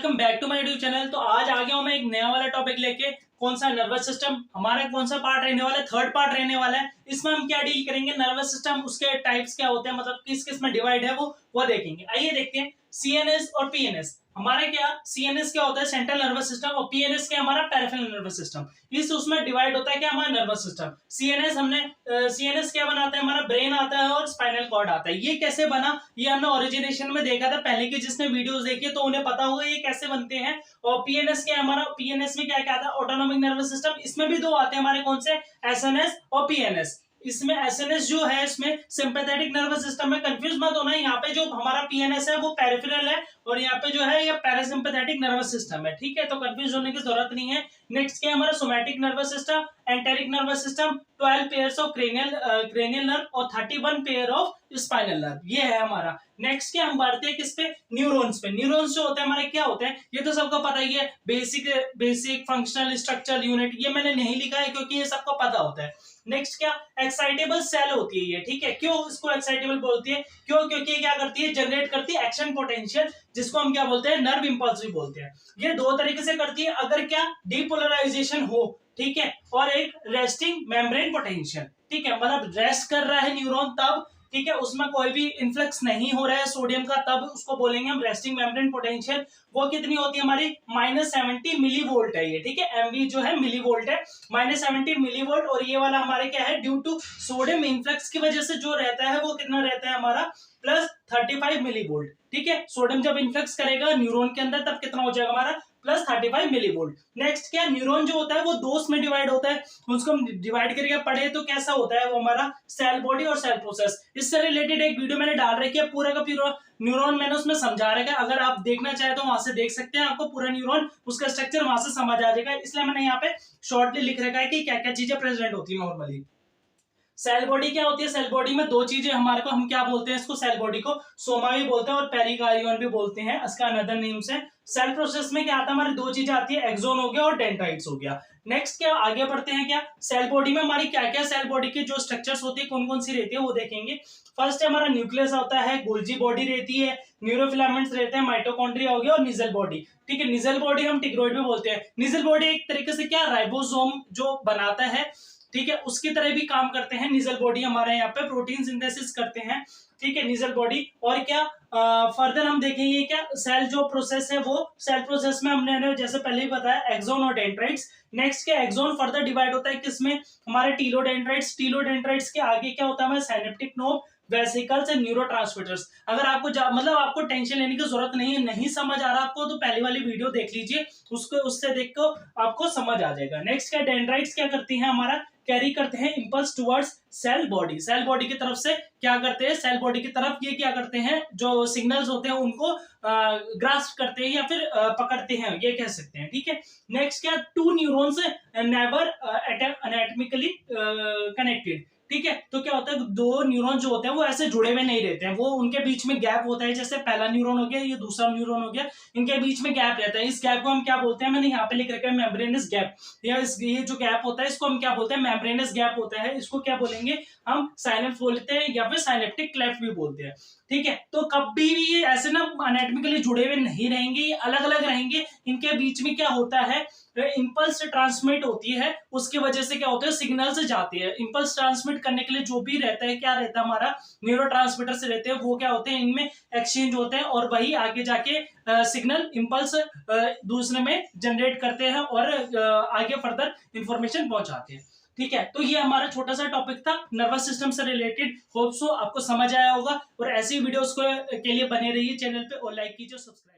Welcome back to my YouTube channel. तो आज आ गया हूं मैं एक नया वाला टॉपिक लेके। कौन सा? Nervous system. हमारा कौन सा पार्ट रहने वाला है? थर्ड पार्ट रहने वाला है। इसमें हम क्या डील करेंगे? नर्वस सिस्टम, उसके टाइप्स क्या होते हैं, मतलब किस किस में डिवाइड है वो देखेंगे। आइए देखते हैं सीएनएस और पीएनएस। हमारा क्या सीएनएस क्या होता है? Central nervous system. और पीएनएस क्या? हमारा पेरिफेरल नर्वस सिस्टम। इस उसमें डिवाइड होता है क्या? हमारा नर्वस सिस्टम। सीएनएस क्या बनाता है? हमारा ब्रेन आता है और स्पाइनल कॉर्ड आता है। ये कैसे बना? ये हमने ओरिजिनेशन में देखा था पहले की, जिसने वीडियोस देखी तो उन्हें पता होगा ये कैसे बनते हैं। और पीएनएस क्या? हमारा पीएनएस में क्या क्या आता है? Autonomic nervous system. इसमें भी दो आते हैं हमारे, कौन से? एसएनएस और पीएनएस। इसमें एसएनएस जो है, इसमें सिंपैथेटिक नर्वस सिस्टम में। कंफ्यूज मत होना, यहाँ पे जो हमारा पीएनएस है वो पेरिफेरल है और यहाँ पे जो है ये पैरासिम्पैथेटिक नर्वस सिस्टम है। ठीक है, तो कंफ्यूज होने की जरूरत नहीं है। नेक्स्ट क्या है हमारा? Somatic nervous system, enteric nervous system, 12 pairs of cranial nerve और 31 पेयर ऑफ स्पाइनल नर्व। ये है हमारा। नेक्स्ट क्या हम बढ़ते हैं किस पे? न्यूरॉन्स पे। न्यूरॉन्स जो होते हैं हमारे क्या होते हैं? ये तो सबको पता ही है, बेसिक फंक्शनल स्ट्रक्चर यूनिट। ये मैंने नहीं लिखा है क्योंकि ये सबको पता होता है। नेक्स्ट क्या? एक्साइटेबल सेल होती है ये। ठीक है, क्यों इसको एक्साइटेबल बोलती है? क्यों? क्योंकि ये क्या करती है? जनरेट करती है एक्शन पोटेंशियल, जिसको हम क्या बोलते हैं? नर्व इंपल्स भी बोलते हैं। ये दो तरीके से करती है, अगर क्या डिपोलराइजेशन हो, ठीक है, और एक रेस्टिंग मेम्ब्रेन पोटेंशियल। ठीक है, मतलब रेस्ट कर रहा है न्यूरॉन तब, ठीक है, उसमें कोई भी इन्फ्लक्स नहीं हो रहा है सोडियम का, तब उसको बोलेंगे हम रेस्टिंग मेम्ब्रेन पोटेंशियल। वो कितनी होती है हमारी? -70 मिली वोल्ट है ये। ठीक है, एमवी जो है मिली वोल्ट है, -70 मिली वोल्ट। और ये वाला हमारे क्या है? ड्यू टू सोडियम इन्फ्लक्स की वजह से जो रहता है वो कितना रहता है हमारा? +35 मिली वोल्ट। ठीक है, सोडियम जब इन्फ्लक्स करेगा न्यूरॉन के अंदर तब कितना हो जाएगा हमारा? +35 मिली वोल्ट। नेक्स्ट क्या? न्यूरॉन जो होता है वो दो में डिवाइड होता है। उसको हम डिवाइड करके पढ़े तो कैसा होता है वो हमारा? सेल बॉडी और सेल प्रोसेस। इससे रिलेटेड एक वीडियो मैंने डाल रखी है, पूरा का पूरा न्यूरॉन मैंने उसमें समझा रखा है। अगर आप देखना चाहे तो वहां से देख सकते हैं, आपको पूरा न्यूरॉन उसका स्ट्रक्चर वहां से समझ आ जाएगा। इसलिए मैंने यहाँ पे शॉर्टली लिख रखा है कि क्या क्या चीजें प्रेजेंट होती है नॉर्मली। सेल बॉडी क्या होती है? सेल बॉडी में दो चीजें हमारे को, हम क्या बोलते हैं इसको? सेल बॉडी को सोमा भी बोलते हैं और पेरिकार्डियन भी बोलते हैं, इसका अनदर नेम से। सेल प्रोसेस में क्या आता है? हमारी दो चीजें आती है, एक्सोन हो गया और डेंड्राइट्स हो गया। नेक्स्ट क्या आगे बढ़ते हैं? क्या सेल बॉडी में हमारी क्या क्या सेल बॉडी की जो स्ट्रक्चर्स होती है, कौन कौन सी रहती है वो देखेंगे। फर्स्ट है हमारा न्यूक्लियस होता है, गोल्जी बॉडी रहती है, न्यूरोफिलामेंट्स रहते हैं, माइटोकॉन्ड्रिया हो गया और निजल बॉडी। ठीक है, निजल बॉडी हम टिग्रोइड भी बोलते हैं। निजल बॉडी एक तरीके से क्या राइबोसोम जो बनाता है, ठीक है, उसकी तरह भी काम करते हैं। निजल बॉडी हमारे यहाँ पे प्रोटीन सिंथेसिस करते हैं। ठीक है, निजल बॉडी। और क्या फर्दर हम देखेंगे क्या सेल जो प्रोसेस है, वो सेल प्रोसेस में हमने जैसे पहले ही बताया एक्सोन और डेंड्राइट्स। नेक्स्ट क्या एक्सोन फर्दर डिवाइड होता है किसमें? हमारे टीलोडेंड्राइट्स। टीलोडेंड्राइट्स के आगे क्या होता है? हमारे synaptic node, vesicles and neurotransmitters. अगर आपको मतलब आपको टेंशन लेने की जरूरत नहीं है, नहीं समझ आ रहा आपको तो पहली वाली वीडियो देख लीजिए, उसको उससे देख को आपको समझ आ जाएगा। नेक्स्ट क्या डेंड्राइट्स क्या करती हैं? हमारा कैरी करते हैं impulse towards cell body. Cell body की तरफ से क्या करते हैं? सेल बॉडी की तरफ ये क्या करते हैं? जो सिग्नल्स होते हैं उनको ग्रास्प करते हैं या फिर पकड़ते हैं, ये कह सकते हैं। ठीक है, नेक्स्ट क्या to neurons never anatomically connected. ठीक है, तो क्या होता है? दो न्यूरॉन जो होते हैं वो ऐसे जुड़े हुए नहीं रहते हैं, वो उनके बीच में गैप होता है। जैसे पहला न्यूरॉन हो गया, ये दूसरा न्यूरॉन हो गया, इनके बीच में गैप रहता है। इस गैप को हम क्या बोलते हैं? मैंने यहाँ पे लिख रखा है मेम्ब्रेनस गैप। ये जो गैप होता है इसको हम क्या बोलते हैं? मेम्ब्रेनस गैप होता है। इसको क्या बोलेंगे हम? साइनेप्स बोलते हैं या फिर साइनेप्टिक क्लेफ्ट भी बोलते हैं। ठीक है, तो कभी भी ये ऐसे ना एनाटॉमिकली जुड़े हुए नहीं रहेंगे, ये अलग अलग रहेंगे। इनके बीच में क्या होता है? इंपल्स ट्रांसमिट होती है, उसकी वजह से क्या होता है? सिग्नल से जाती है। इंपल्स ट्रांसमिट करने के लिए जो भी रहता है, क्या रहता है हमारा? न्यूरोट्रांसमीटर से रहते हैं, वो क्या होते हैं? इनमें एक्सचेंज होते हैं और वही आगे जाके सिग्नल इंपल्स दूसरे में जनरेट करते हैं और आगे फर्दर इंफॉर्मेशन पहुंचाते हैं। ठीक है, तो ये हमारा छोटा सा टॉपिक था नर्वस सिस्टम से रिलेटेड। होप सो आपको समझ आया होगा और ऐसी वीडियोस के लिए बने रहिए चैनल पे और लाइक कीजिए, सब्सक्राइब।